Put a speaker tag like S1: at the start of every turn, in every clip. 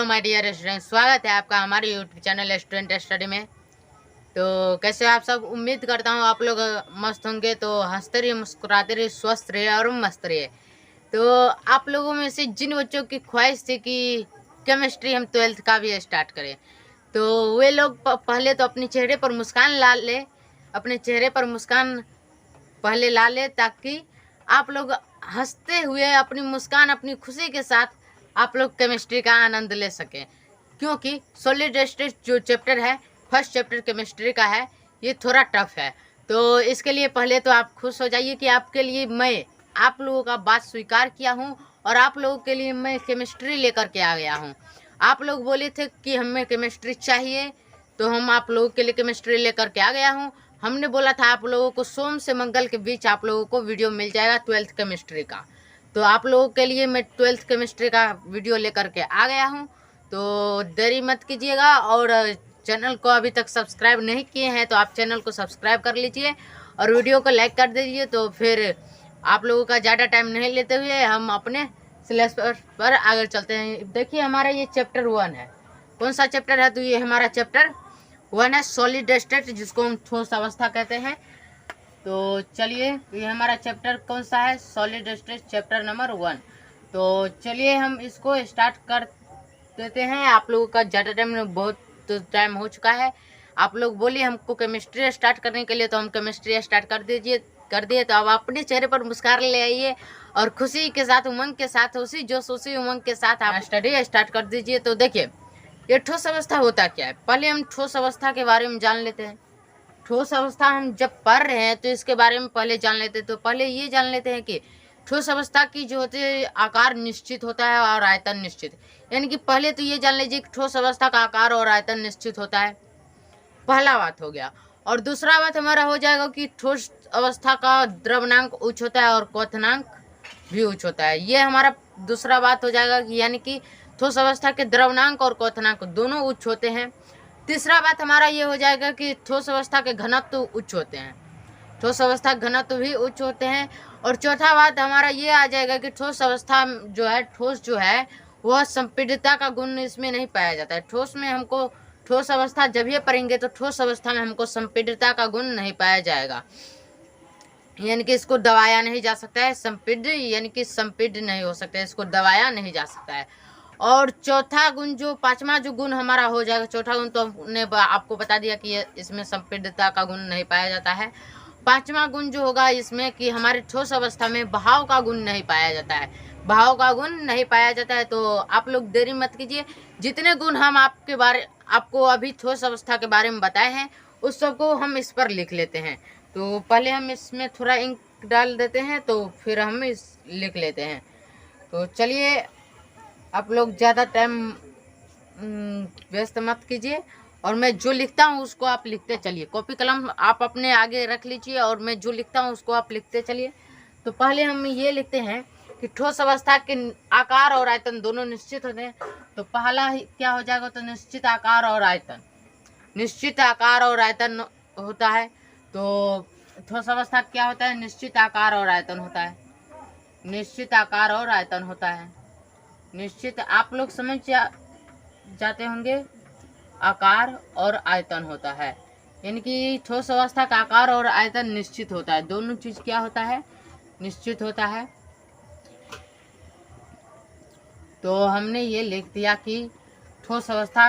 S1: My dear student, स्वागत है आपका हमारे यूट्यूब चैनल स्टूडेंट स्टडी में। तो कैसे आप सब, उम्मीद करता हूँ आप लोग मस्त होंगे। तो हंसते रहिए, मुस्कुराते रहिए, स्वस्थ रहिए और मस्त रहिए। तो आप लोगों में से जिन बच्चों की ख्वाहिश थी कि केमिस्ट्री हम 12th का भी स्टार्ट करें, तो वे लोग पहले तो अपने चेहरे पर मुस्कान ला ले, अपने चेहरे पर मुस्कान पहले ला ले, ताकि आप लोग हंसते हुए अपनी मुस्कान, अपनी खुशी के साथ आप लोग केमिस्ट्री का आनंद ले सकें। क्योंकि सॉलिड स्टेट जो चैप्टर है, फर्स्ट चैप्टर केमिस्ट्री का है, ये थोड़ा टफ है। तो इसके लिए पहले तो आप खुश हो जाइए कि आपके लिए मैं आप लोगों का बात स्वीकार किया हूँ और आप लोगों के लिए मैं केमिस्ट्री लेकर के आ गया हूँ। आप लोग बोले थे कि हमें केमिस्ट्री चाहिए, तो हम आप लोगों के लिए केमिस्ट्री लेकर के आ गया हूँ। हमने बोला था आप लोगों को सोम से मंगल के बीच आप लोगों को वीडियो मिल जाएगा 12th केमिस्ट्री का। तो आप लोगों के लिए मैं 12th केमिस्ट्री का वीडियो लेकर के आ गया हूँ। तो देरी मत कीजिएगा, और चैनल को अभी तक सब्सक्राइब नहीं किए हैं तो आप चैनल को सब्सक्राइब कर लीजिए और वीडियो को लाइक कर दीजिए। तो फिर आप लोगों का ज़्यादा टाइम नहीं लेते हुए हम अपने सिलेबस पर आगे चलते हैं। देखिए, हमारा ये चैप्टर 1 है। कौन सा चैप्टर है? तो ये हमारा चैप्टर 1 है, सॉलिड स्टेट, जिसको हम ठोस अवस्था कहते हैं। तो चलिए, ये हमारा चैप्टर कौन सा है? Solid state, chapter number 1। तो चलिए हम इसको स्टार्ट कर देते हैं। आप लोगों का ज़्यादा टाइम, बहुत टाइम हो चुका है। आप लोग बोलिए हमको केमिस्ट्री स्टार्ट करने के लिए, तो हम केमिस्ट्री स्टार्ट कर दिए। तो अब अपने चेहरे पर मुस्कुरा ले आइए और खुशी के साथ, उमंग के साथ, उसी जोश उसी उमंग के साथ आप स्टडी स्टार्ट कर दीजिए। तो देखिए, ये ठोस अवस्था होता क्या है, पहले हम ठोस अवस्था के बारे में जान लेते हैं। ठोस अवस्था हम जब पढ़ रहे हैं तो इसके बारे में पहले जान लेते हैं। तो पहले ये जान लेते हैं कि ठोस अवस्था की जो होती है, आकार निश्चित होता है और आयतन निश्चित। यानी कि पहले तो ये जान लीजिए कि ठोस अवस्था का आकार और आयतन निश्चित होता है, पहला बात हो गया। और दूसरा बात हमारा हो जाएगा कि ठोस अवस्था का द्रव्यनांक उच्च होता है और क्वथनांक भी उच्च होता है। ये हमारा दूसरा बात हो जाएगा कि यानी कि ठोस अवस्था के द्रव्यनांक और क्वथनांक दोनों उच्च होते हैं। तीसरा बात हमारा ये हो जाएगा कि ठोस अवस्था के घनत्व उच्च होते हैं, ठोस अवस्था के घनत्व भी उच्च होते हैं। और चौथा बात हमारा ये आ जाएगा कि ठोस अवस्था जो है, ठोस जो है वह संपीड़ितता का गुण इसमें नहीं पाया जाता है। ठोस में हमको, ठोस अवस्था जब ये पढ़ेंगे तो ठोस अवस्था में हमको संपीड़ितता का गुण नहीं पाया जाएगा, यानी कि इसको दबाया नहीं जा सकता है। संपीड़ यानी कि संपीड़ नहीं हो सकता है, इसको दबाया नहीं जा सकता है। और चौथा गुण, जो पांचवा जो गुण हमारा हो जाएगा, चौथा गुण तो हमने आपको बता दिया कि इसमें संपीड़ितता का गुण नहीं पाया जाता है। पांचवा गुण जो होगा इसमें कि हमारे ठोस अवस्था में बहाव का गुण नहीं पाया जाता है, बहाव का गुण नहीं पाया जाता है। तो आप लोग देरी मत कीजिए, जितने गुण हम आपको अभी ठोस अवस्था के बारे में बताए हैं उस सबको हम इस पर लिख लेते हैं। तो पहले हम इसमें थोड़ा इंक डाल देते हैं, तो फिर हम इस लिख लेते हैं। तो चलिए, आप लोग ज़्यादा टाइम व्यस्त मत कीजिए, और मैं जो लिखता हूँ उसको आप लिखते चलिए। कॉपी कलम आप अपने आगे रख लीजिए और मैं जो लिखता हूँ उसको आप लिखते चलिए। तो पहले हम ये लिखते हैं कि ठोस अवस्था के आकार और आयतन दोनों निश्चित होते हैं। तो पहला क्या हो जाएगा? तो निश्चित आकार और आयतन, निश्चित आकार और आयतन होता है। तो ठोस अवस्था क्या होता है? निश्चित आकार और आयतन होता है, निश्चित आकार और आयतन होता है। निश्चित, आप लोग समझ जाते होंगे, आकार और आयतन होता है, यानी कि ठोस अवस्था का आकार और आयतन निश्चित होता है। दोनों चीज क्या होता है? निश्चित होता है। तो हमने ये लिख दिया कि ठोस अवस्था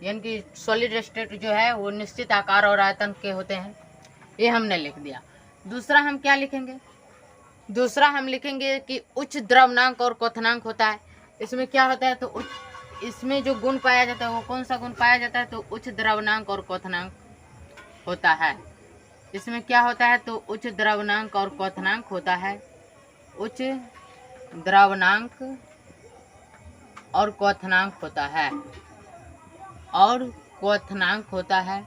S1: यानी कि सॉलिड स्टेट जो है वो निश्चित आकार और आयतन के होते हैं, ये हमने लिख दिया। दूसरा हम क्या लिखेंगे? दूसरा हम लिखेंगे कि उच्च द्रव्यनांक और क्वथनांक होता है। इसमें क्या होता है? तो इसमें जो गुण पाया जाता है वो कौन सा गुण पाया जाता है? तो उच्च द्रव्यनांक और क्वथनांक होता है। इसमें क्या होता है? तो उच्च द्रव्यनांक और क्वथनांक होता है, उच्च द्रव्यनांक और क्वथनांक होता है, और क्वथनांक होता है,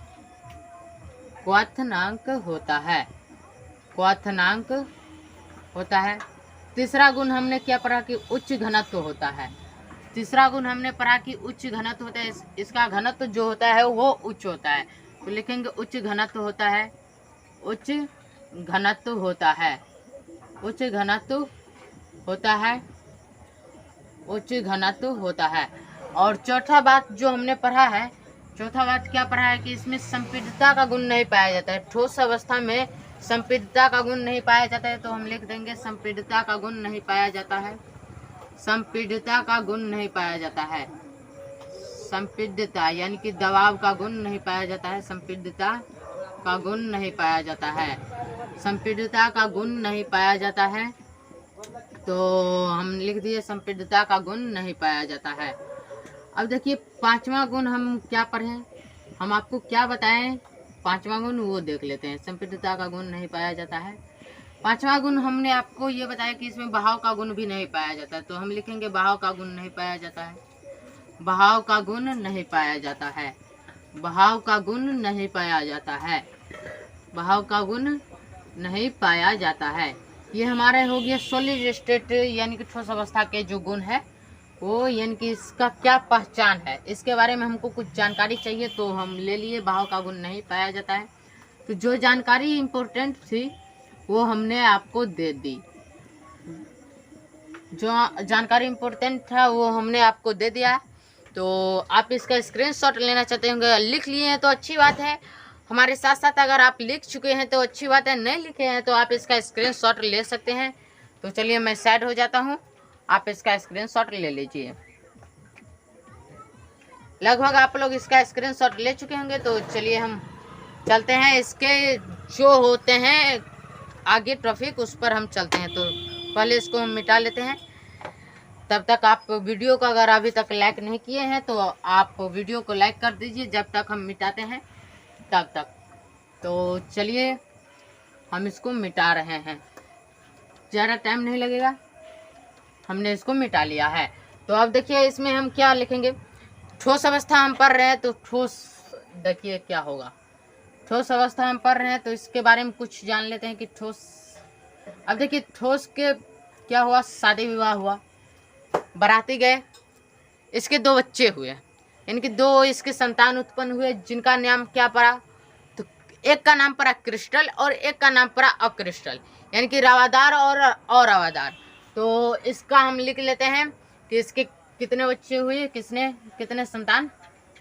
S1: क्वथनांक होता है, क्वथनांक होता है। तीसरा गुण हमने क्या पढ़ा? कि उच्च घनत्व होता है। तीसरा गुण हमने पढ़ा कि उच्च घनत्व होता है, इसका घनत्व जो होता है वो उच्च होता है। तो लिखेंगे उच्च घनत्व होता है, उच्च घनत्व होता है, उच्च घनत्व होता है, उच्च घनत्व होता है। और चौथा बात जो हमने पढ़ा है, चौथा बात क्या पढ़ा है कि इसमें संपीड़ितता का गुण नहीं पाया जाता है। ठोस अवस्था में संपीड़ितता का गुण नहीं पाया जाता है, तो हम लिख देंगे संपीड़ितता का गुण नहीं पाया जाता है। संपीड़ितता का गुण नहीं पाया जाता है। संपीड़ितता यानी कि दबाव का गुण नहीं पाया जाता है। संपीड़ितता का गुण नहीं पाया जाता है। संपीड़ितता का गुण नहीं पाया जाता है, तो हम लिख दिए संपीड़ितता का गुण नहीं पाया जाता है। अब देखिए पांचवा गुण हम क्या पढ़ें, हम आपको क्या बताएं, पांचवा गुण वो देख लेते हैं। संपीड़ितता का गुण नहीं पाया जाता है। पांचवा गुण हमने आपको ये बताया कि इसमें बहाव का गुण भी नहीं पाया जाता है, तो हम लिखेंगे बहाव का गुण नहीं पाया जाता है। बहाव का गुण नहीं पाया जाता है। बहाव का गुण नहीं पाया जाता है। बहाव का गुण नहीं पाया जाता है। ये हमारे हो गया सॉलिड स्टेट यानी कि ठोस अवस्था के जो गुण है वो, यानी कि इसका क्या पहचान है, इसके बारे में हमको कुछ जानकारी चाहिए, तो हम ले लिए बहाव का गुण नहीं पाया जाता है। तो जो जानकारी इम्पोर्टेंट थी वो हमने आपको दे दी। जो जानकारी इम्पोर्टेंट था वो हमने आपको दे दिया। तो आप इसका स्क्रीनशॉट लेना चाहते होंगे, लिख लिए हैं तो अच्छी बात है। हमारे साथ साथ अगर आप लिख चुके हैं तो अच्छी बात है, नहीं लिखे हैं तो आप इसका स्क्रीनशॉट ले सकते हैं। तो चलिए मैं साइड हो जाता हूँ, आप इसका स्क्रीनशॉट ले लीजिए। लगभग आप लोग इसका स्क्रीनशॉट ले चुके होंगे, तो चलिए हम चलते हैं इसके जो होते हैं आगे टॉपिक, उस पर हम चलते हैं। तो पहले इसको हम मिटा लेते हैं। तब तक आप वीडियो को अगर अभी तक लाइक नहीं किए हैं तो आप वीडियो को लाइक कर दीजिए, जब तक हम मिटाते हैं तब तक। तो चलिए हम इसको मिटा रहे हैं, ज़्यादा टाइम नहीं लगेगा, हमने इसको मिटा लिया है। तो अब देखिए इसमें हम क्या लिखेंगे। ठोस अवस्था हम पढ़ रहे हैं, तो ठोस देखिए क्या होगा। ठोस अवस्था हम पढ़ रहे हैं तो इसके बारे में कुछ जान लेते हैं कि ठोस। अब देखिए ठोस के क्या हुआ, शादी विवाह हुआ, बाराती गए, इसके 2 बच्चे हुए, इनके 2 इसके संतान उत्पन्न हुए, जिनका नाम क्या पड़ा, तो एक का नाम पड़ा क्रिस्टल और एक का नाम पड़ा अक्रिस्टल, यानी कि रवादार और रवादार। तो इसका हम लिख लेते हैं कि इसके कितने बच्चे हुए, कितने संतान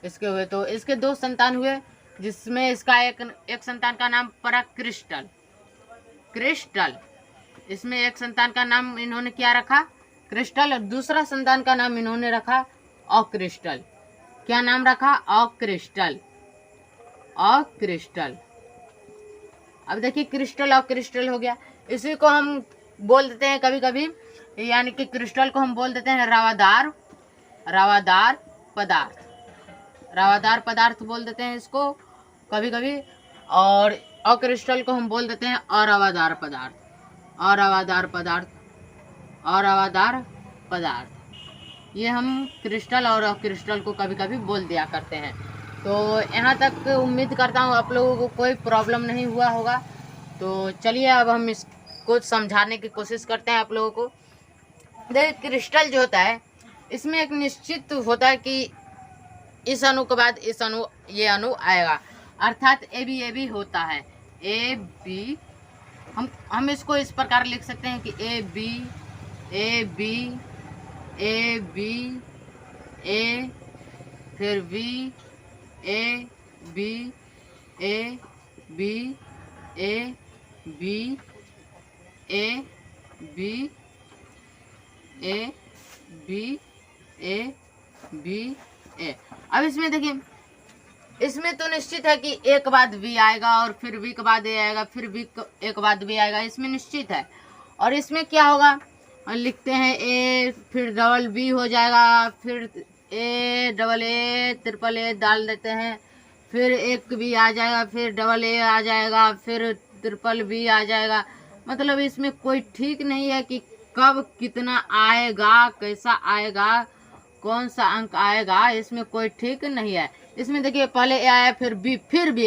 S1: इसके हुए। तो इसके 2 संतान हुए, जिसमें इसका एक संतान का नाम पड़ा क्रिस्टल। इसमें एक संतान का नाम इन्होंने क्या रखा, क्रिस्टल, और दूसरा संतान का नाम इन्होंने रखा अक्रिस्टल। क्या नाम रखा, अक्रिस्टल। अब देखिए क्रिस्टल और क्रिस्टल हो गया। इसी को हम बोल देते हैं कभी कभी, यानी कि क्रिस्टल को हम बोल देते हैं रवादार पदार्थ बोल देते हैं इसको कभी कभी, और अक्रिस्टल को हम बोल देते हैं अरवादार पदार्थ। ये हम क्रिस्टल और अक्रिस्टल को कभी कभी बोल दिया करते हैं। तो यहाँ तक उम्मीद करता हूँ आप लोगों को कोई प्रॉब्लम नहीं हुआ होगा। तो चलिए अब हम इसको समझाने की कोशिश करते हैं आप लोगों को। देखिए क्रिस्टल जो होता है, इसमें एक निश्चित होता है कि इस अणु के बाद इस अणु, ये अणु आएगा, अर्थात ए बी होता है। ए बी हम इसको इस प्रकार लिख सकते हैं कि ए बी ए, फिर बी ए बी ए। अब इसमें देखिए, इसमें तो निश्चित है कि ए के बाद बी आएगा और फिर बी के बाद ए आएगा, फिर बी ए के बाद बी आएगा, इसमें निश्चित है। और इसमें क्या होगा, लिखते हैं ए, फिर डबल बी हो जाएगा, फिर A double A triple A डाल देते हैं, फिर एक बी आ जाएगा, फिर डबल ए आ जाएगा, फिर ट्रिपल बी आ जाएगा। मतलब इसमें कोई ठीक नहीं है कि कब कितना आएगा, कैसा आएगा, कौन सा अंक आएगा, इसमें कोई ठीक नहीं है। इसमें देखिए पहले ए आया, फिर बी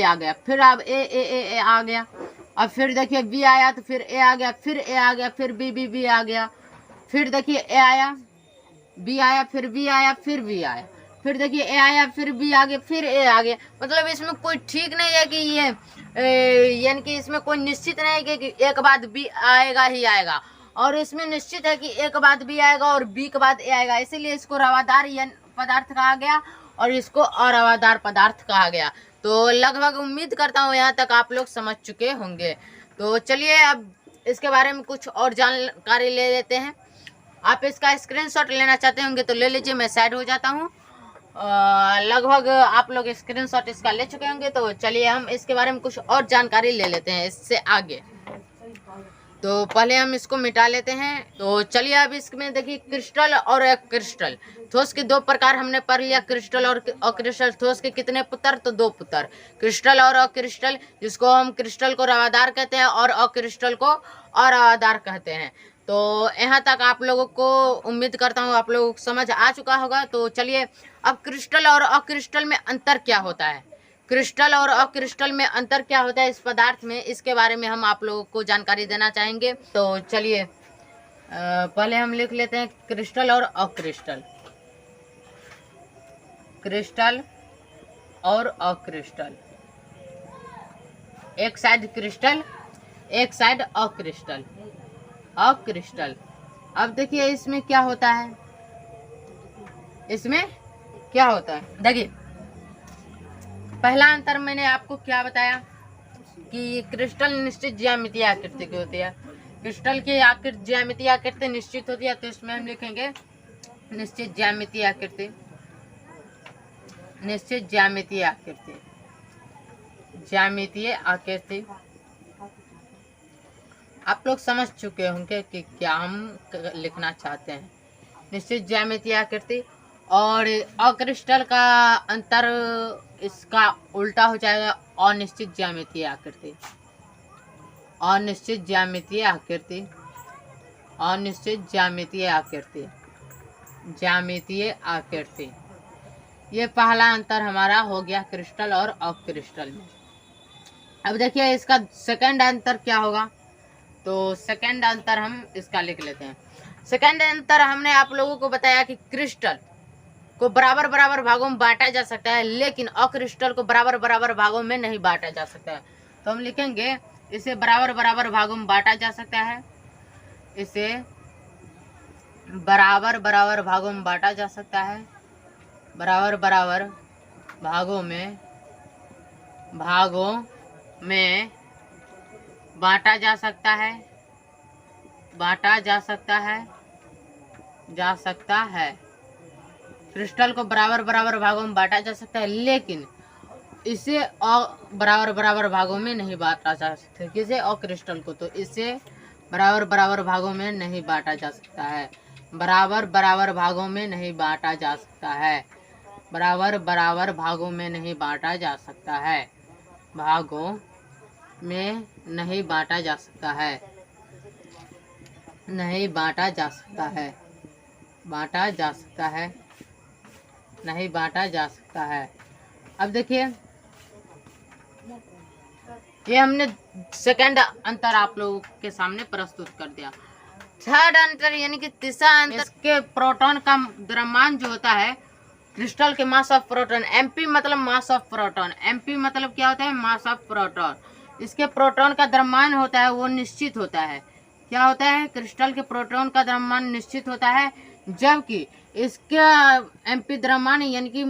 S1: आ गया, फिर अब ए आ गया, अब फिर देखिए बी आया तो फिर ए आ गया, फिर ए आ गया, फिर बी आ गया, फिर देखिए ए आया, बी आया, फिर बी आया, फिर बी आया, फिर देखिए ए आया, फिर बी आ गया, फिर ए आ गया। मतलब इसमें कोई ठीक नहीं है कि ये यानी कि इसमें कोई निश्चित नहीं है कि एक बाद बी आएगा ही आएगा, और इसमें निश्चित है कि ए के बाद बी आएगा और बी के बाद ए आएगा। इसीलिए इसको रवादार पदार्थ कहा गया और इसको अरहवादार पदार्थ कहा गया। तो लगभग उम्मीद करता हूँ यहाँ तक आप लोग समझ चुके होंगे। तो चलिए अब इसके बारे में कुछ और जानकारी ले लेते हैं। आप इसका स्क्रीनशॉट लेना चाहते होंगे तो ले लीजिए, मैं साइड हो जाता हूँ। लगभग आप लोग स्क्रीनशॉट इसका ले चुके होंगे। तो चलिए हम इसके बारे में कुछ और जानकारी ले लेते हैं इससे आगे। तो पहले हम इसको मिटा लेते हैं। तो चलिए अब इसमें देखिए क्रिस्टल और अक्रिस्टल ठोस के दो प्रकार हमने पढ़ लिया, क्रिस्टल और अक्रिस्टल। ठोस के कितने पुत्र? तो दो पुत्र, क्रिस्टल और अक्रिस्टल, जिसको हम क्रिस्टल को रवादार कहते हैं और अक्रिस्टल को अरहवादार कहते हैं। तो यहाँ तक आप लोगों को उम्मीद करता हूँ आप लोग समझ आ चुका होगा। तो चलिए अब क्रिस्टल और अक्रिस्टल में अंतर क्या होता है, क्रिस्टल और अक्रिस्टल में अंतर क्या होता है इस पदार्थ में, इसके बारे में हम आप लोगों को जानकारी देना चाहेंगे। तो चलिए पहले हम लिख लेते हैं क्रिस्टल और अक्रिस्टल। क्रिस्टल और अक्रिस्टल, एक साइड क्रिस्टल एक साइड अक्रिस्टल। अक्रिस्टल, अब देखिए इसमें क्या होता है, इसमें क्या होता है देखिए। पहला अंतर मैंने आपको क्या बताया कि क्रिस्टल निश्चित ज्यामितीय आकृति की होती है। क्रिस्टल की आकृति ज्यामितीय आकृति निश्चित होती है, तो इसमें हम लिखेंगे निश्चित ज्यामितीय आकृति। निश्चित ज्यामितीय आकृति, ज्यामितीय आकृति। आप लोग समझ चुके होंगे कि क्या हम लिखना चाहते हैं, निश्चित ज्यामितीय आकृति। और अक्रिस्टल का अंतर इसका उल्टा हो जाएगा, अनिश्चित ज्यामितीय आकृति। अनिश्चित ज्यामितीय आकृति, अनिश्चित ज्यामितीय आकृति, ज्यामितीय आकृति। ये पहला अंतर हमारा हो गया क्रिस्टल और अक्रिस्टल में। अब देखिए इसका सेकंड अंतर क्या होगा। तो सेकंड अंतर हम इसका लिख लेते हैं। सेकंड अंतर हमने आप लोगों को बताया कि क्रिस्टल को बराबर बराबर भागों में बांटा जा सकता है, लेकिन अक्रिस्टल को बराबर बराबर भागों में नहीं बांटा जा सकता है। तो हम लिखेंगे इसे बराबर बराबर भागों में बांटा जा सकता है, इसे बराबर बराबर भागों में बांटा जा सकता है, बराबर बराबर भागों में बांटा जा सकता है, बांटा जा सकता है। क्रिस्टल को बराबर बराबर भागों में बांटा जा सकता है, लेकिन इसे बराबर बराबर भागों में नहीं बांटा जा सकता। किसे? अक्रिस्टल को। तो इसे बराबर बराबर भागों में नहीं बांटा जा सकता है, बराबर बराबर भागों में नहीं बांटा जा सकता है, बराबर बराबर भागों में नहीं बांटा जा सकता है, भागों में नहीं बांटा जा सकता है, नहीं बांटा जा सकता है, बांटा जा सकता है, नहीं बांटा जा सकता है। अब देखिए ये हमने सेकंड अंतर आप लोगों के सामने प्रस्तुत कर दिया। थर्ड अंतर यानी कि तीसरा अंतर, इसके प्रोटॉन का द्रव्यमान जो होता है, क्रिस्टल के मास ऑफ प्रोटॉन, एमपी मतलब मास ऑफ प्रोटॉन, एमपी मतलब क्या होता है? Mass of proton. इसके प्रोटॉन का द्रव्यमान होता है वो निश्चित होता है। क्या होता है? क्रिस्टल के प्रोटॉन का द्रव्यमान निश्चित होता है, जबकि इसका एमपी द्रव्यमान यानी कि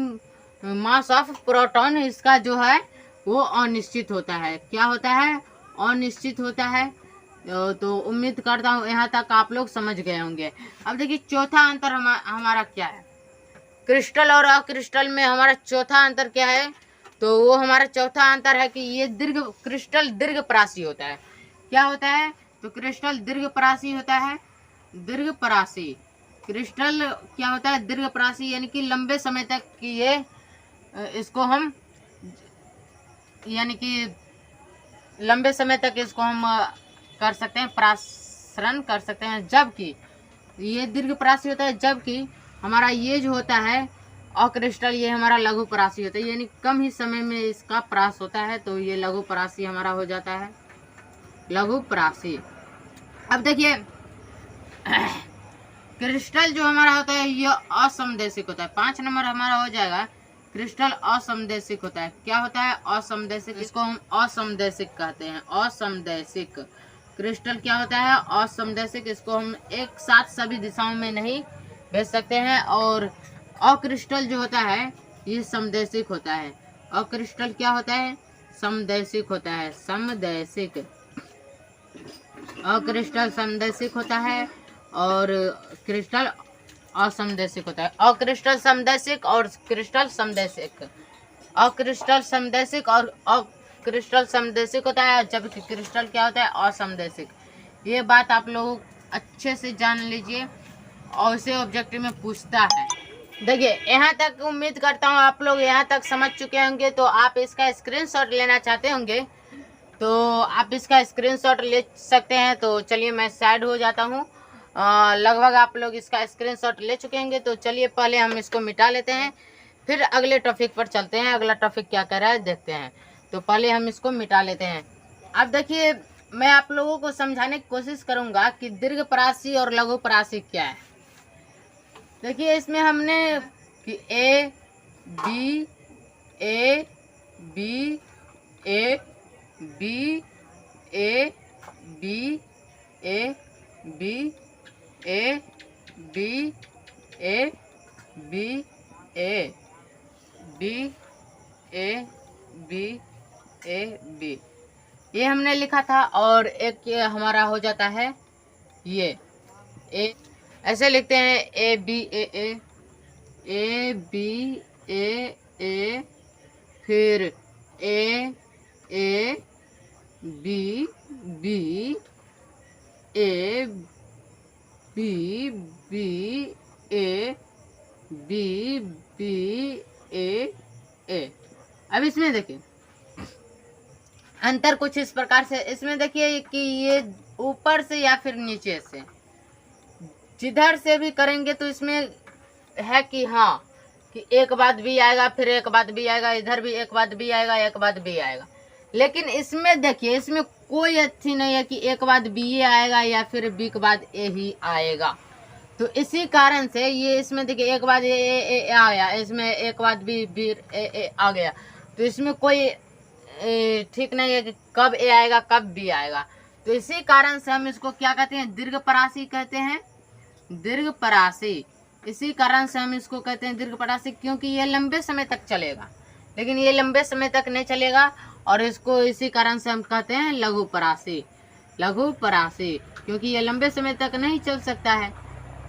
S1: मास ऑफ प्रोटॉन इसका जो है वो अनिश्चित होता है। क्या होता है? अनिश्चित होता है। तो उम्मीद करता हूँ यहाँ तक आप लोग समझ गए होंगे। अब देखिए चौथा अंतर हमारा क्या है। क्रिस्टल और अक्रिस्टल में हमारा चौथा अंतर क्या है? तो वो हमारा चौथा अंतर है कि ये क्रिस्टल दीर्घपरासी होता है। क्या होता है? तो क्रिस्टल दीर्घपरासी होता है। दीर्घपरासी क्रिस्टल क्या होता है? दीर्घपरासी यानी कि लंबे समय तक कि ये इसको हम यानी कि लंबे समय तक इसको हम कर सकते हैं, प्रसारण कर सकते हैं, जबकि ये दीर्घपरासी होता है। जबकि हमारा ये जो होता है अक्रिस्टल, ये हमारा लघुपरासी होता है, यानी कम ही समय में इसका प्रास होता है। तो ये लघुपरासी हमारा हो जाता है, लघुपरासी। अब देखिए क्रिस्टल जो हमारा होता है ये असमदेशिक होता है। 5 नंबर हमारा हो जाएगा। क्रिस्टल असमदेशिक होता है। क्या होता है? असमदेशिक। इसको हम असमदेशिक कहते हैं। असमदेशिक क्रिस्टल क्या होता है? असमदेशिक। इसको हम एक साथ सभी दिशाओं में नहीं भेज सकते हैं और अक्रिस्टल जो होता है ये समदैशिक होता है। अक्रिस्टल क्या होता है? समदैशिक होता है। समदैशिक, अक्रिस्टल समदैशिक होता है और क्रिस्टल असमदैशिक होता है। अक्रिस्टल समदैशिक और क्रिस्टल समदैशिक, अक्रिस्टल समदैशिक और अक्रिस्टल समदैशिक होता है, जबकि क्रिस्टल क्या होता है? असमदैशिक। ये बात आप लोग अच्छे से जान लीजिए और इसे ऑब्जेक्टिव में पूछता है। देखिए यहाँ तक उम्मीद करता हूँ आप लोग यहाँ तक समझ चुके होंगे। तो आप इसका स्क्रीनशॉट लेना चाहते होंगे तो आप इसका स्क्रीनशॉट ले सकते हैं। तो चलिए मैं साइड हो जाता हूँ। लगभग आप लोग इसका स्क्रीनशॉट ले चुके होंगे। तो चलिए पहले हम इसको मिटा लेते हैं, फिर अगले टॉपिक पर चलते हैं। अगला टॉपिक क्या कह रहा है देखते हैं। तो पहले हम इसको मिटा लेते हैं। अब देखिए मैं आप लोगों को समझाने की कोशिश करूंगा कि दीर्घ परासी और लघु परासी क्या है। देखिए इसमें हमने कि A B A B A B A B A B A B A B A B A B A B ये हमने लिखा था। और एक ये हमारा हो जाता है ये ए, ऐसे लिखते हैं ए B A A A B A फिर A B B A B B A B B A. अब इसमें देखिए अंतर कुछ इस प्रकार से। इसमें देखिए कि ये ऊपर से या फिर नीचे से जिधर से भी करेंगे तो इसमें है कि हाँ कि एक बाद भी आएगा, फिर एक बाद भी आएगा, इधर भी एक बाद भी आएगा, एक बाद भी आएगा। लेकिन इसमें देखिए इसमें कोई अच्छी नहीं है कि एक बाद बी ए आएगा या फिर बी के बाद ए ही आएगा। तो इसी कारण से ये इसमें देखिए एक बाद ए आया, इसमें एक बाद बी ए आ गया। तो इसमें कोई ठीक नहीं है कि कब ए आएगा कब बी आएगा। तो इसी कारण से हम इसको क्या कहते हैं? दीर्घ परासी कहते हैं। दीर्घ परासी, इसी कारण से हम इसको कहते हैं दीर्घ परासी, क्योंकि ये लंबे समय तक चलेगा। लेकिन ये लंबे समय तक नहीं चलेगा और इसको इसी कारण से हम कहते हैं लघु परासी। लघु परासी क्योंकि ये लंबे समय तक नहीं चल सकता है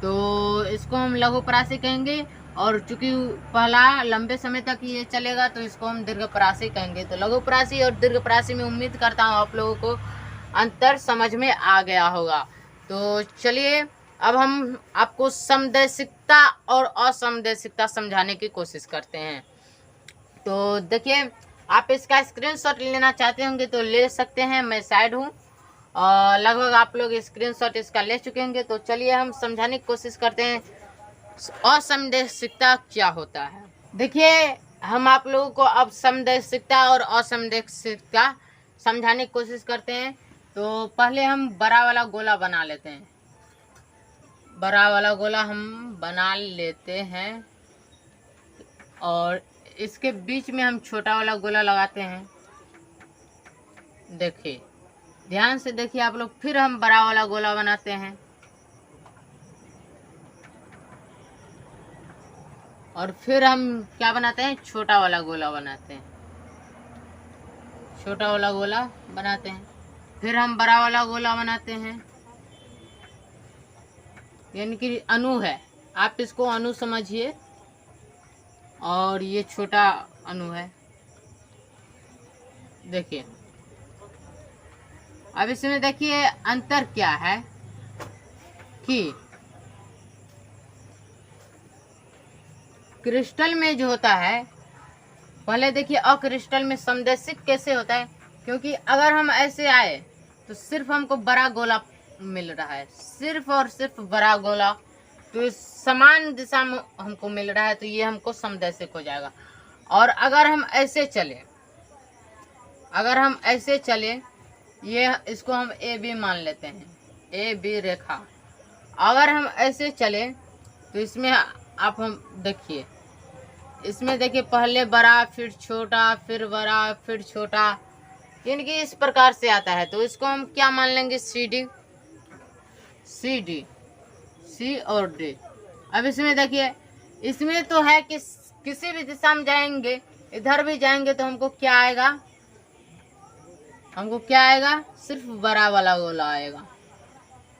S1: तो इसको हम लघु परासी कहेंगे। और चूंकि पहला लंबे समय तक ये चलेगा तो इसको हम दीर्घ परासी कहेंगे। तो लघु परासी और दीर्घ परासी में उम्मीद करता हूँ आप लोगों को अंतर समझ में आ गया होगा। तो चलिए अब हम आपको समदैशिकता और असमदैशिकता समझाने की कोशिश करते हैं। तो देखिए आप इसका स्क्रीनशॉट लेना चाहते होंगे तो ले सकते हैं, मैं साइड हूँ। लगभग आप लोग स्क्रीनशॉट इसका ले चुके होंगे। तो चलिए हम समझाने की कोशिश करते हैं असमदैशिकता क्या होता है। देखिए हम आप लोगों को अब समदैशिकता और असमदैशिकता समझाने की कोशिश करते हैं। तो पहले हम बड़ा वाला गोला बना लेते हैं। बड़ा वाला गोला हम बना लेते हैं और इसके बीच में हम छोटा वाला गोला लगाते हैं। देखिए ध्यान से देखिए आप लोग। फिर हम बड़ा वाला गोला बनाते हैं और फिर हम क्या बनाते हैं? छोटा वाला गोला बनाते हैं। छोटा वाला गोला बनाते हैं, फिर हम बड़ा वाला गोला बनाते हैं। यानी कि अणु है, आप इसको अणु समझिए और ये छोटा अणु है। देखिए अब इसमें देखिए अंतर क्या है कि क्रिस्टल में जो होता है, पहले देखिए अक्रिस्टल में समदैशिक कैसे होता है। क्योंकि अगर हम ऐसे आए तो सिर्फ हमको बड़ा गोला मिल रहा है, सिर्फ और सिर्फ बड़ा गोला, तो इस समान दिशा में हमको मिल रहा है तो ये हमको समदैशिक हो जाएगा। और अगर हम ऐसे चले, अगर हम ऐसे चले, ये इसको हम ए बी मान लेते हैं, ए बी रेखा। अगर हम ऐसे चले तो इसमें आप हम देखिए, इसमें देखिए पहले बड़ा फिर छोटा फिर बड़ा फिर छोटा, यानी कि इस प्रकार से आता है। तो इसको हम क्या मान लेंगे? सी डी, सी डी, सी और डी। अब इसमें देखिए इसमें तो है कि किसी भी दिशा में जाएंगे, इधर भी जाएंगे तो हमको क्या आएगा, हमको क्या आएगा, सिर्फ बड़ा वाला गोला आएगा।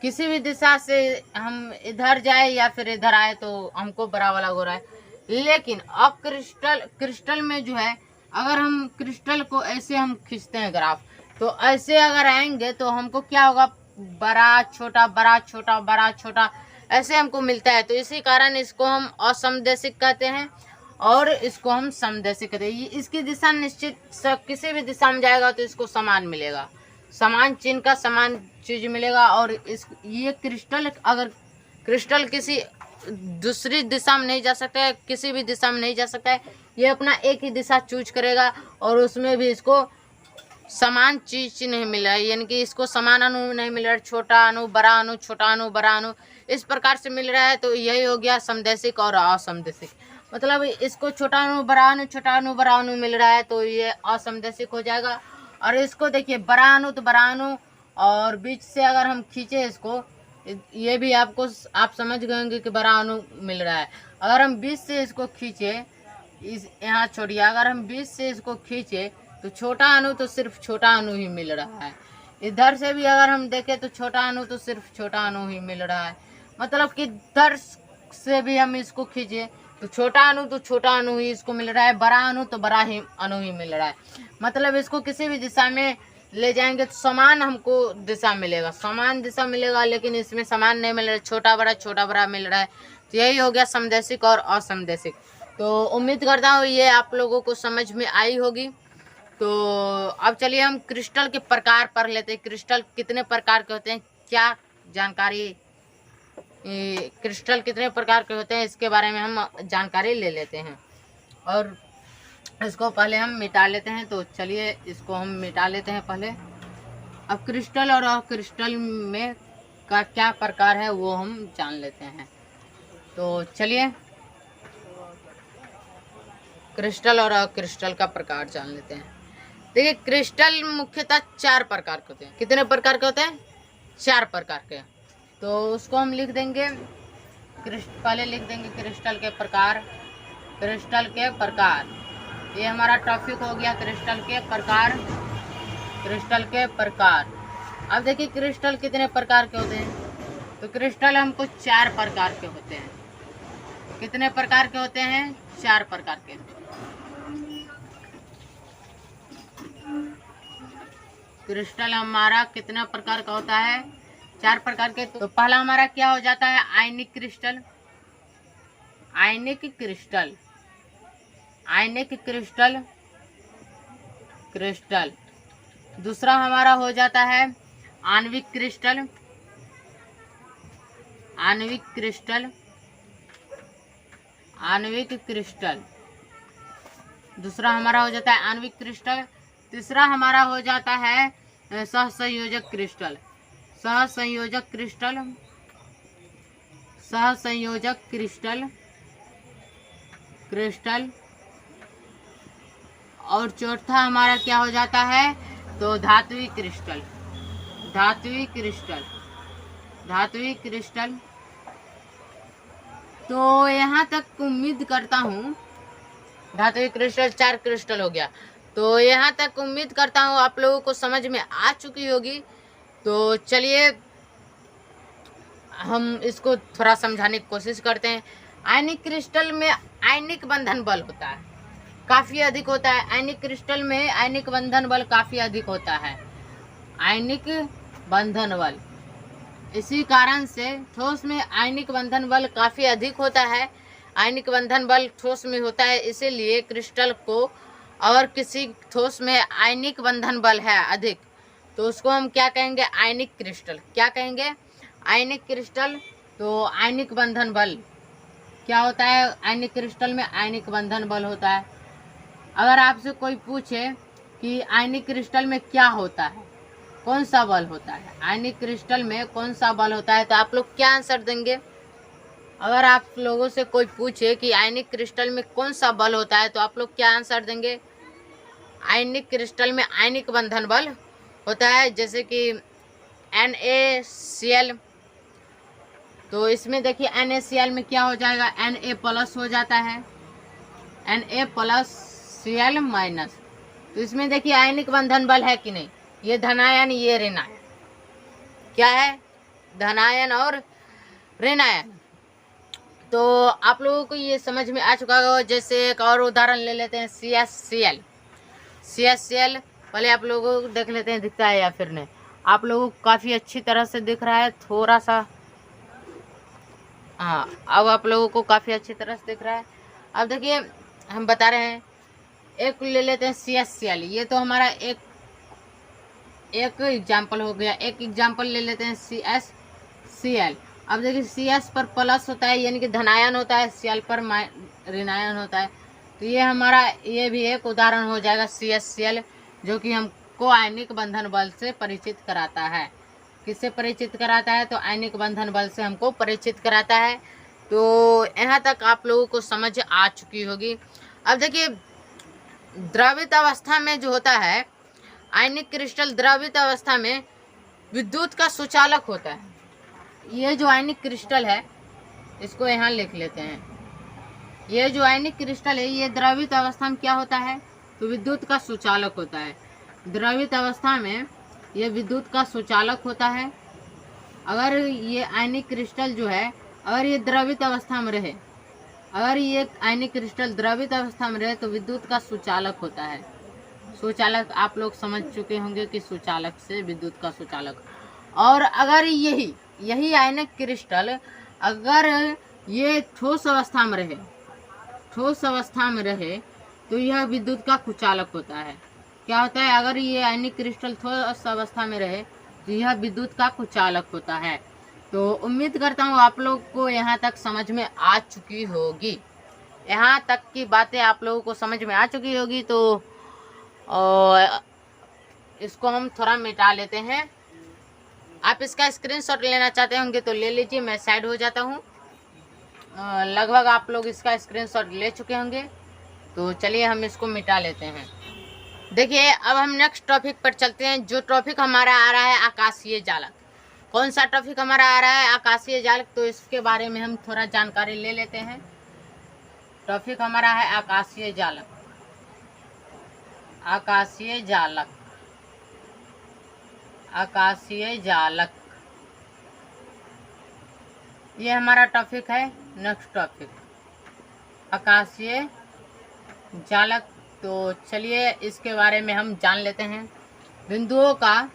S1: किसी भी दिशा से हम इधर जाए या फिर इधर आए तो हमको बड़ा वाला गोला है। लेकिन अब क्रिस्टल में जो है, अगर हम क्रिस्टल को ऐसे हम खींचते हैं ग्राफ, तो ऐसे अगर आएंगे तो हमको क्या होगा, बड़ा छोटा बड़ा छोटा बड़ा छोटा ऐसे हमको मिलता है। तो इसी कारण इसको हम असमदेशिक कहते हैं और इसको हम समदेशिक कहते हैं। इसकी दिशा निश्चित, किसी भी दिशा में जाएगा तो इसको समान मिलेगा, समान चिन्ह का समान चीज मिलेगा। और इस ये क्रिस्टल, अगर क्रिस्टल किसी दूसरी दिशा में नहीं जा सकता है, किसी भी दिशा में नहीं जा सकता है, ये अपना एक ही दिशा चूज करेगा और उसमें भी इसको समान चीज नहीं मिल रहा है, यानी कि इसको समान अणु नहीं मिल रहा है, छोटा अणु बड़ा अणु, छोटा अणु बड़ा अणु, इस प्रकार से मिल रहा है। तो यही हो गया समदेशिक और असमदेशिक। मतलब इसको छोटा अणु बड़ा अणु, छोटा अणु बड़ा अणु मिल रहा है तो ये असमदेशिक हो जाएगा। और इसको देखिए, बड़ा अणु तो बड़ा अणु, और बीच से अगर हम खींचे इसको, ये भी आपको आप समझ गए कि बड़ा अणु मिल रहा है। अगर हम बीच से इसको खींचे, इस यहाँ छोड़िए, अगर हम बीच से इसको खींचे तो छोटा अणु तो सिर्फ छोटा अणु ही मिल रहा है। इधर से भी अगर हम देखें तो छोटा अणु तो सिर्फ छोटा अणु ही मिल रहा है। मतलब कि इधर से भी हम इसको खींचे तो छोटा अणु तो छोटा अणु ही इसको मिल रहा है, बड़ा अणु तो बड़ा ही अणु ही मिल रहा है। मतलब इसको किसी भी दिशा में ले जाएंगे तो समान हमको दिशा मिलेगा, समान दिशा मिलेगा, लेकिन इसमें समान नहीं मिल रहा है, छोटा बड़ा मिल रहा है। तो यही हो गया समदेशिक और असमदेशिक। तो उम्मीद करता हूँ ये आप लोगों को समझ में आई होगी। तो अब चलिए हम क्रिस्टल के प्रकार पढ़ लेते हैं। क्रिस्टल कितने प्रकार के होते हैं, क्या जानकारी, क्रिस्टल कितने प्रकार के होते हैं, इसके बारे में हम जानकारी ले लेते हैं और इसको पहले हम मिटा लेते हैं। तो चलिए इसको हम मिटा लेते हैं पहले। अब क्रिस्टल और क्रिस्टल में का क्या प्रकार है वो हम जान लेते हैं। तो चलिए क्रिस्टल और क्रिस्टल का प्रकार जान लेते हैं। देखिए, क्रिस्टल मुख्यतः 4 प्रकार के होते हैं। कितने प्रकार के होते हैं, 4 प्रकार के। तो उसको हम लिख देंगे, पहले लिख देंगे क्रिस्टल के प्रकार। क्रिस्टल के प्रकार, ये हमारा टॉपिक हो गया, क्रिस्टल के प्रकार। क्रिस्टल के प्रकार। अब देखिए क्रिस्टल कितने प्रकार के होते हैं। तो क्रिस्टल हमको 4 प्रकार के होते हैं। कितने प्रकार के होते हैं, 4 प्रकार के। क्रिस्टल हमारा कितना प्रकार का होता है, 4 प्रकार के। तो पहला हमारा क्या हो जाता है, आयनिक क्रिस्टल। आयनिक क्रिस्टल, आयनिक क्रिस्टल, क्रिस्टल। दूसरा हमारा हो जाता है आणविक क्रिस्टल। आणविक क्रिस्टल, आणविक क्रिस्टल। दूसरा हमारा हो जाता है आणविक क्रिस्टल। तीसरा हमारा हो जाता है सहसंयोजक क्रिस्टल। सहसंयोजक क्रिस्टल, सहसंयोजक क्रिस्टल, क्रिस्टल। और चौथा हमारा क्या हो जाता है, तो धात्विक क्रिस्टल। धात्विक क्रिस्टल, धात्विक क्रिस्टल। तो यहाँ तक उम्मीद करता हूँ, धात्विक क्रिस्टल 4 क्रिस्टल हो गया। तो यहाँ तक उम्मीद करता हूँ आप लोगों को समझ में आ चुकी होगी। तो चलिए हम इसको थोड़ा समझाने की कोशिश करते हैं। आयनिक क्रिस्टल में आयनिक बंधन बल होता है, काफ़ी अधिक होता है। आयनिक क्रिस्टल में आयनिक बंधन बल काफ़ी अधिक होता है, आयनिक बंधन बल। इसी कारण से ठोस में आयनिक बंधन बल काफ़ी अधिक होता है। आयनिक बंधन बल ठोस में होता है, इसीलिए क्रिस्टल को, अगर किसी ठोस में आयनिक बंधन बल है अधिक, तो उसको हम क्या कहेंगे, आयनिक क्रिस्टल। क्या कहेंगे, आयनिक क्रिस्टल। तो आयनिक बंधन बल क्या होता है, आयनिक क्रिस्टल में आयनिक बंधन बल होता है। अगर आपसे कोई पूछे कि आयनिक क्रिस्टल में क्या होता है, कौन सा बल होता है, आयनिक क्रिस्टल में कौन सा बल होता है, तो आप लोग क्या आंसर देंगे। अगर आप लोगों से कोई पूछे कि आयनिक क्रिस्टल में कौन सा बल होता है, तो आप लोग क्या आंसर देंगे। आयनिक क्रिस्टल में आयनिक बंधन बल होता है, जैसे कि NaCl। तो इसमें देखिए NaCl में क्या हो जाएगा, Na प्लस हो जाता है, Na प्लस Cl माइनस। तो इसमें देखिए आयनिक बंधन बल है कि नहीं, ये धनायन ये ऋणायन, क्या है, धनायन और ऋणायन। तो आप लोगों को ये समझ में आ चुका होगा। जैसे एक और उदाहरण ले लेते हैं, CaCl। CaCl पहले आप लोगों को देख लेते हैं दिखता है या फिर नहीं। आप लोगों को काफ़ी अच्छी तरह से दिख रहा है, थोड़ा सा, हाँ अब आप लोगों को काफ़ी अच्छी तरह से दिख रहा है। अब देखिए हम बता रहे हैं, एक ले लेते हैं CaCl, ये तो हमारा एक एग्जाम्पल हो गया। एक एग्जाम्पल ले लेते हैं CaCl। अब देखिए CS पर प्लस होता है यानी कि धनायन होता है, Cl पर ऋणायन होता है। तो ये हमारा ये भी एक उदाहरण हो जाएगा CaCl, जो कि हमको आयनिक बंधन बल से परिचित कराता है। किससे परिचित कराता है, तो आयनिक बंधन बल से हमको परिचित कराता है। तो यहाँ तक आप लोगों को समझ आ चुकी होगी। अब देखिए द्रवित अवस्था में जो होता है आयनिक क्रिस्टल, द्रवित अवस्था में विद्युत का सुचालक होता है। ये जो आयनिक क्रिस्टल है इसको यहाँ लिख लेते हैं। ये जो आयनिक क्रिस्टल है ये द्रवित अवस्था में क्या होता है, तो विद्युत का सुचालक होता है। द्रवित अवस्था में ये विद्युत का सुचालक होता है। अगर ये आयनिक क्रिस्टल जो है, अगर ये द्रवित अवस्था में रहे, अगर ये आयनिक क्रिस्टल द्रवित अवस्था में रहे तो विद्युत का सुचालक होता है। सुचालक आप लोग समझ चुके होंगे कि सुचालक से विद्युत का सुचालक। और अगर यही आयनिक क्रिस्टल अगर ये ठोस अवस्था में रहे, ठोस अवस्था में रहे तो यह विद्युत का कुचालक होता है। क्या होता है, अगर ये आयनिक क्रिस्टल ठोस अवस्था में रहे तो यह विद्युत का कुचालक होता है। तो उम्मीद करता हूँ आप लोग को यहाँ तक समझ में आ चुकी होगी, यहाँ तक की बातें आप लोगों को समझ में आ चुकी होगी। तो इसको हम थोड़ा मिटा लेते हैं। आप इसका स्क्रीनशॉट लेना चाहते होंगे तो ले लीजिए, मैं साइड हो जाता हूँ। लगभग आप लोग इसका स्क्रीनशॉट ले चुके होंगे। तो चलिए हम इसको मिटा लेते हैं। देखिए अब हम नेक्स्ट टॉपिक पर चलते हैं। जो टॉपिक हमारा आ रहा है आकाशीय जालक। कौन सा टॉपिक हमारा आ रहा है, आकाशीय जालक। तो इसके बारे में हम थोड़ा जानकारी ले लेते हैं। टॉपिक हमारा है आकाशीय जालक। आकाशीय जालक, आकाशीय जालक, ये हमारा टॉपिक है। नेक्स्ट टॉपिक आकाशीय जालक। तो चलिए इसके बारे में हम जान लेते हैं। बिंदुओं का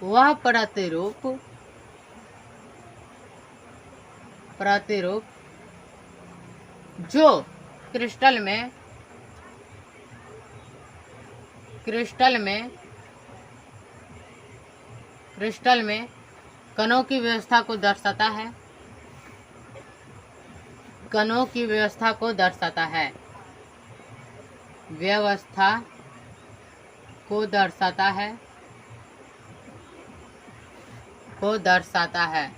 S1: वह प्रतिरूप जो क्रिस्टल में कणों की व्यवस्था को दर्शाता है, कणों की व्यवस्था को दर्शाता है, व्यवस्था को दर्शाता है।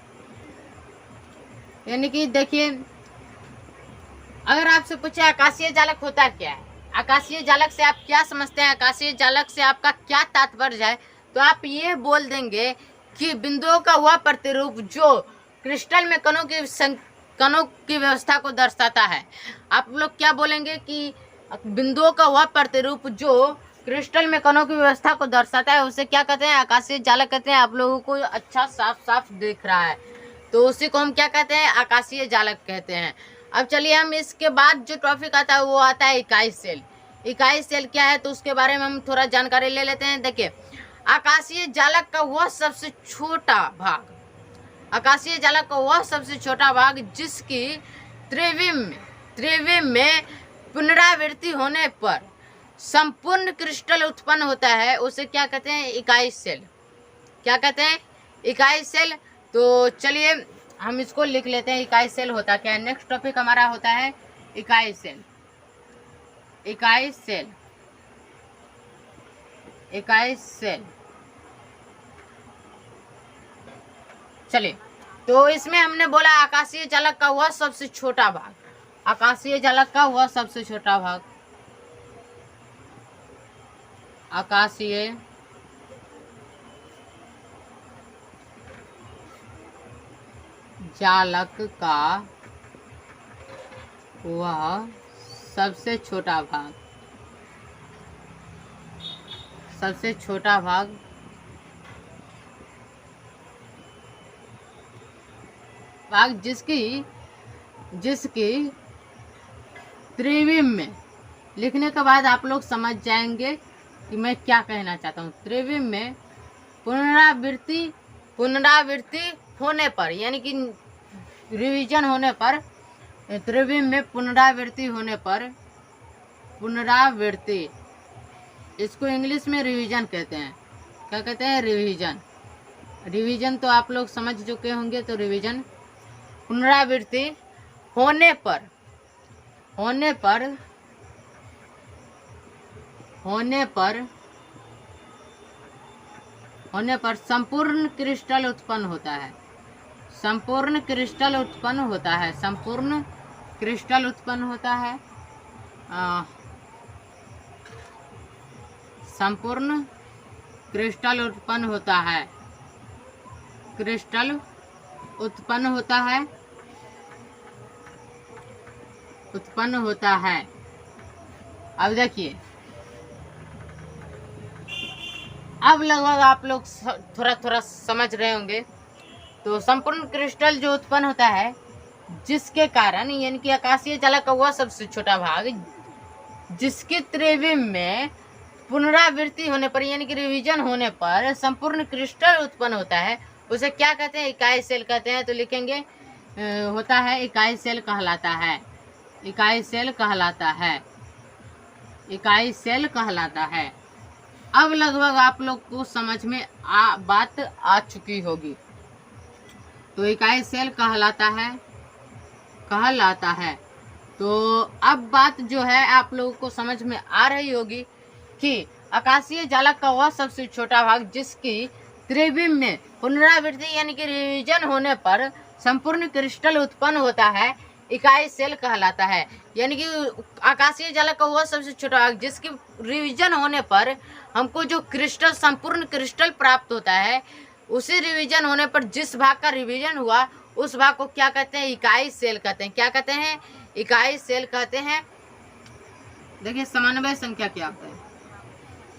S1: यानी कि देखिए अगर आपसे पूछे आकाशीय जालक होता क्या है, आकाशीय जालक से आप क्या समझते हैं, आकाशीय जालक से आपका क्या तात्पर्य है, तो आप ये बोल देंगे कि बिंदुओं का वह प्रतिरूप जो क्रिस्टल में कणों की व्यवस्था को दर्शाता है। आप लोग क्या बोलेंगे कि बिंदुओं का वह प्रतिरूप जो क्रिस्टल में कणों की व्यवस्था को दर्शाता है उसे क्या कहते हैं, आकाशीय जालक कहते हैं। आप लोगों को अच्छा साफ साफ दिख रहा है तो उसी को हम क्या कहते हैं, आकाशीय जालक कहते हैं। अब चलिए हम इसके बाद जो टॉपिक आता है वो आता है इकाई सेल। इकाई सेल क्या है तो उसके बारे में हम थोड़ा जानकारी ले लेते हैं। देखिए आकाशीय जालक का वह सबसे छोटा भाग, आकाशीय जालक का वह सबसे छोटा भाग जिसकी त्रिविम में पुनरावृत्ति होने पर संपूर्ण क्रिस्टल उत्पन्न होता है उसे क्या कहते हैं, इकाई सेल। क्या कहते हैं, इकाई सेल। तो चलिए हम इसको लिख लेते हैं, इकाई सेल होता क्या है। नेक्स्ट टॉपिक हमारा होता है इकाई सेल। इकाई सेल, इकाई सेल। चलिए तो इसमें हमने बोला आकाशीय जालक का वह सबसे छोटा भाग, आकाशीय जालक का वह सबसे छोटा भाग, आकाशीय जालक का वह सबसे छोटा भाग जिसकी त्रिविम में लिखने के बाद आप लोग समझ जाएंगे कि मैं क्या कहना चाहता हूँ। त्रिविम में पुनरावृत्ति होने पर, यानी कि रिवीजन होने पर, त्रिविम में पुनरावृत्ति होने पर, पुनरावृत्ति इसको इंग्लिश में रिवीजन कहते हैं। क्या कहते हैं? रिवीजन तो आप लोग समझ चुके होंगे। तो रिवीजन पुनरावृत्ति होने पर संपूर्ण क्रिस्टल उत्पन्न होता है। संपूर्ण क्रिस्टल उत्पन्न होता है। संपूर्ण क्रिस्टल उत्पन्न होता है। क्रिस्टल उत्पन्न होता है। अब देखिए, अब लगभग आप लोग थोड़ा समझ रहे होंगे। तो संपूर्ण क्रिस्टल जो उत्पन्न होता है, जिसके कारण, यानी कि आकाशीय जालक का वह सबसे छोटा भाग जिसकी त्रिविम में पुनरावृत्ति होने पर, यानी कि रिवीजन होने पर संपूर्ण क्रिस्टल उत्पन्न होता है, उसे क्या कहते हैं? इकाई सेल कहते हैं। तो लिखेंगे होता है इकाई सेल कहलाता है। अब लगभग आप लोग को समझ में बात आ चुकी होगी। तो इकाई सेल कहलाता है। तो अब बात जो है आप लोगों को समझ में आ रही होगी कि आकाशीय जालक का वह सबसे छोटा भाग जिसकी त्रिविम में पुनरावृत्ति, यानी कि रिवीजन होने पर संपूर्ण क्रिस्टल उत्पन्न होता है, इकाई सेल कहलाता है। यानी कि आकाशीय जालक का वह सबसे छोटा भाग जिसकी रिवीजन होने पर हमको जो संपूर्ण क्रिस्टल प्राप्त होता है, उसी रिवीजन होने पर जिस भाग का रिवीजन हुआ उस भाग को क्या कहते हैं? इकाई सेल कहते हैं। क्या कहते हैं? इकाई सेल कहते हैं। देखिए, समन्वय संख्या क्या होता है?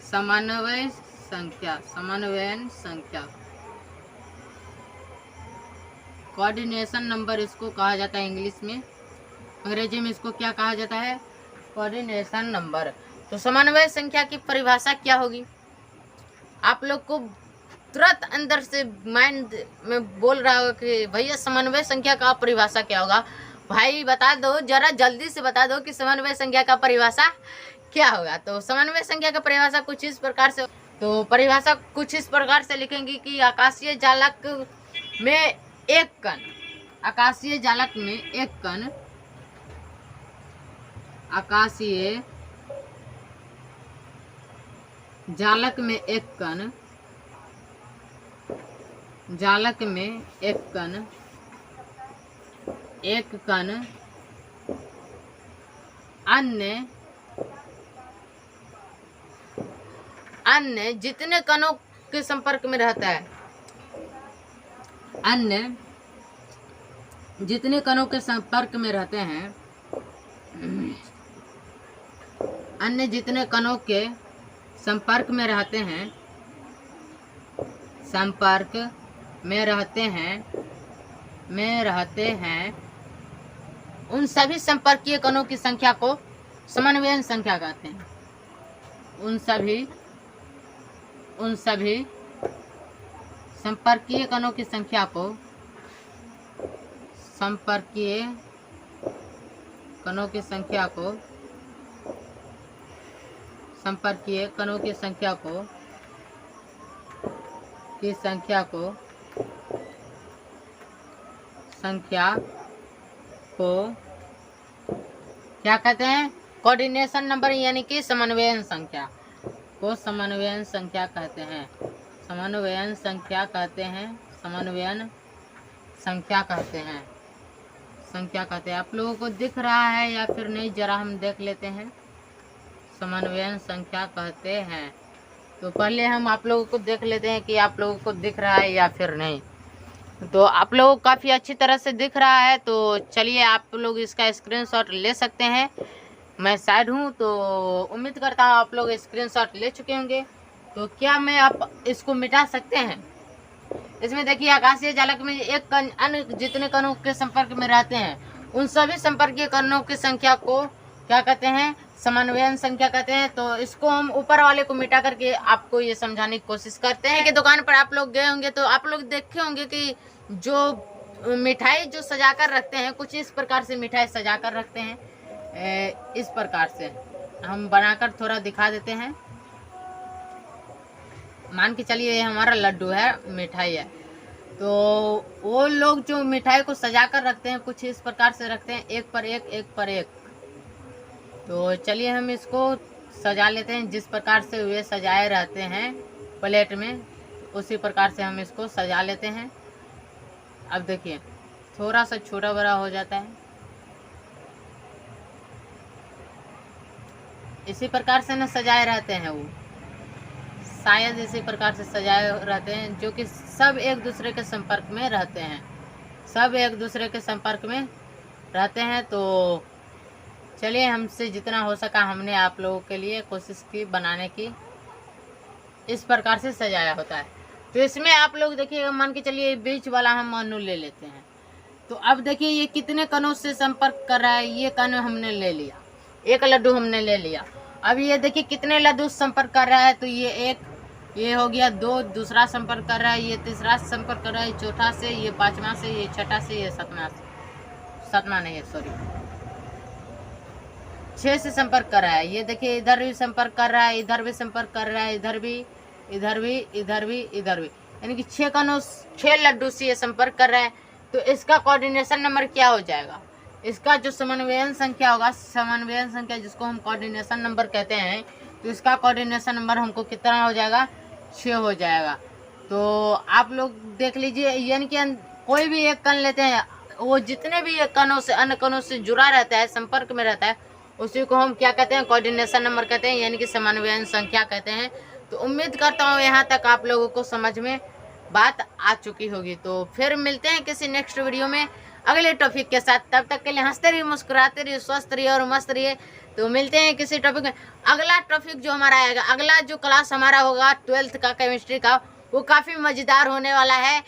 S1: समन्वयन संख्या कोऑर्डिनेशन नंबर इसको कहा जाता है इंग्लिश में। अंग्रेजी में इसको क्या कहा जाता है? Coordination number. तो समन्वय संख्या की परिभाषा क्या होगी? आप लोग को तुरंत अंदर से माइंड में बोल रहा होगा कि भैया समन्वय संख्या का परिभाषा क्या होगा? भाई बता दो, जरा जल्दी से बता दो कि समन्वय संख्या का परिभाषा क्या होगा। तो समन्वय संख्या का परिभाषा कुछ इस प्रकार से लिखेंगे कि आकाशीय जालक में एक कण, आकाशीय जालक में एक कण अन्य जितने कणों के संपर्क में रहता है, अन्य जितने कणों के संपर्क में रहते हैं, अन्य जितने कणों के संपर्क में रहते हैं, उन सभी संपर्कीय कणों की संख्या को समन्वयन संख्या कहते हैं। उन सभी संपर्कीय कणों की संख्या को क्या कहते हैं? कोऑर्डिनेशन नंबर, यानी कि समन्वयन संख्या को समन्वयन संख्या कहते हैं। आप लोगों को दिख रहा है या फिर नहीं, जरा हम देख लेते हैं। समन्वयन संख्या कहते हैं। तो पहले हम आप लोगों को देख लेते हैं कि आप लोगों को दिख रहा है या फिर नहीं। तो आप लोगों को काफ़ी अच्छी तरह से दिख रहा है, तो चलिए आप लोग इसका स्क्रीनशॉट ले सकते हैं। मैं साइड हूँ, तो उम्मीद करता हूँ आप लोग स्क्रीनशॉट ले चुके होंगे। तो क्या मैं आप इसको मिटा सकते हैं? इसमें देखिए आकाशीय जालक में एक कण अन्य जितने कणों के संपर्क में रहते हैं उन सभी संपर्कीय कणों की संख्या को क्या कहते हैं? समन्वयन संख्या कहते हैं। तो इसको हम ऊपर वाले को मिटा करके आपको ये समझाने की कोशिश करते हैं कि दुकान पर आप लोग गए होंगे तो आप लोग देखे होंगे कि जो मिठाई जो सजा कर रखते हैं, कुछ इस प्रकार से मिठाई सजा कर रखते हैं। इस प्रकार से हम बनाकर थोड़ा दिखा देते हैं। मान के चलिए ये हमारा लड्डू है, मिठाई है। तो वो लोग जो मिठाई को सजा कर रखते हैं कुछ इस प्रकार से रखते हैं, एक पर एक, एक पर एक। तो चलिए हम इसको सजा लेते हैं जिस प्रकार से वे सजाए रहते हैं प्लेट में, उसी प्रकार से हम इसको सजा लेते हैं। अब देखिए थोड़ा सा छोटा बड़ा हो जाता है, इसी प्रकार से न सजाए रहते हैं, वो शायद इसी प्रकार से सजाए रहते हैं, जो कि सब एक दूसरे के संपर्क में रहते हैं, सब एक दूसरे के संपर्क में रहते हैं। तो चलिए हमसे जितना हो सका हमने आप लोगों के लिए कोशिश की बनाने की। इस प्रकार से सजाया होता है। तो इसमें आप लोग देखिएगा, मान के चलिए बीच वाला हम अनु ले लेते हैं। तो अब देखिए ये कितने कणों से संपर्क कर रहा है, ये कण हमने ले लिया, एक लड्डू हमने ले लिया। अब ये देखिए कितने लड्डू संपर्क कर रहा है, तो ये एक, ये हो गया दो, दूसरा संपर्क कर रहा है, ये तीसरा संपर्क कर रहा है, चौथा से, ये पांचवा से, ये छठा से, ये सातवां नहीं है सॉरी, 6 से संपर्क कर रहा है। ये देखिए इधर भी संपर्क कर रहा है, इधर भी संपर्क कर रहा है, इधर भी, इधर भी, इधर भी, इधर भी, यानी कि 6 कणों, 6 लड्डू से ये संपर्क कर रहा है। तो इसका कोऑर्डिनेशन नंबर क्या हो जाएगा? इसका जो समन्वयन संख्या होगा, समन्वयन संख्या जिसको हम कोऑर्डिनेशन नंबर कहते हैं, तो इसका कोऑर्डिनेशन नंबर हमको कितना हो जाएगा? 6 हो जाएगा। तो आप लोग देख लीजिए, यानी कि कोई भी एक कण लेते हैं, वो जितने भी एक कणों से अन्य कणों से जुड़ा रहता है, संपर्क में रहता है, उसी को हम क्या कहते हैं? कोऑर्डिनेशन नंबर कहते हैं, यानी कि समन्वयन संख्या कहते हैं। तो उम्मीद करता हूँ यहाँ तक आप लोगों को समझ में बात आ चुकी होगी। तो फिर मिलते हैं किसी नेक्स्ट वीडियो में अगले टॉपिक के साथ। तब तक के लिए हंसते रहिए, मुस्कुराते रहिए, स्वस्थ रहिए और मस्त रहिए। तो मिलते हैं किसी टॉपिक में। अगला टॉपिक जो हमारा आएगा, अगला जो क्लास हमारा होगा 12th का केमिस्ट्री का, वो काफ़ी मज़ेदार होने वाला है।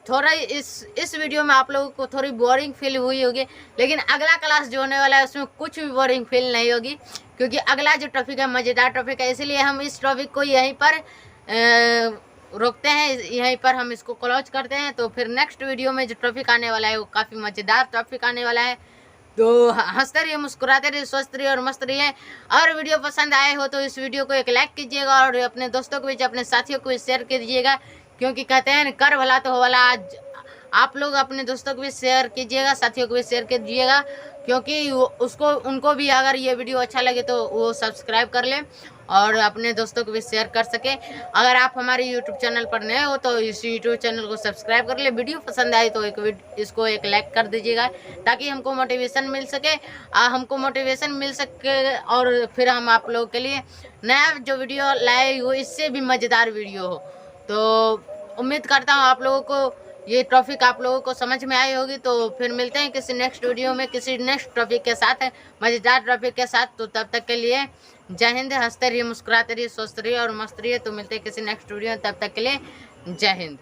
S1: थोड़ा इस वीडियो में आप लोगों को थोड़ी बोरिंग फील हुई होगी, लेकिन अगला क्लास जो होने वाला है उसमें कुछ भी बोरिंग फील नहीं होगी, क्योंकि अगला जो टॉपिक है मज़ेदार टॉपिक है। इसलिए हम इस टॉपिक को यहीं पर रोकते हैं, यहीं पर हम इसको क्लोज करते हैं। तो फिर नेक्स्ट वीडियो में जो टॉपिक आने वाला है वो काफ़ी मज़ेदार टॉपिक आने वाला है। तो हंसते रहिए, मुस्कुराते रहिए, स्वस्थ रहिए और मस्त रहिए। और वीडियो पसंद आए हो तो इस वीडियो को एक लाइक कीजिएगा और अपने दोस्तों को भी, अपने साथियों को भी शेयर कीजिएगा, क्योंकि कहते हैं कर भला तो हो भला। आज आप लोग अपने दोस्तों को भी शेयर कीजिएगा, साथियों को भी शेयर कीजिएगा, क्योंकि उसको उनको भी अगर ये वीडियो अच्छा लगे तो वो सब्सक्राइब कर लें और अपने दोस्तों को भी शेयर कर सके। अगर आप हमारे यूट्यूब चैनल पर नए हो तो इस यूट्यूब चैनल को सब्सक्राइब कर ले। वीडियो पसंद आई तो इसको एक लाइक कर दीजिएगा, ताकि हमको मोटिवेशन मिल सके, और फिर हम आप लोगों के लिए नया जो वीडियो लाए हो इससे भी मज़ेदार वीडियो हो। तो उम्मीद करता हूँ आप लोगों को ये टॉपिक आप लोगों को समझ में आई होगी। तो फिर मिलते हैं किसी नेक्स्ट वीडियो में किसी नेक्स्ट टॉपिक के साथ, मज़ेदार टॉपिक के साथ। तो तब तक के लिए जय हिंद। हंसते रहिए, मुस्कुराते रहिए, स्वस्थ रहिए और मस्त रहिए। तो मिलते हैं किसी नेक्स्ट वीडियो में, तब तक के लिए जय हिंद।